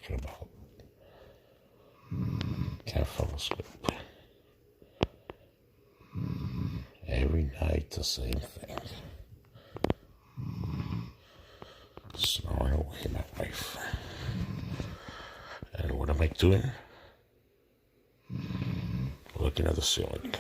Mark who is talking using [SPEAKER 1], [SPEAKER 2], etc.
[SPEAKER 1] talking about. Can't fall asleep. Every night the same thing. Snoring away my wife. And what am I doing? Looking at the ceiling.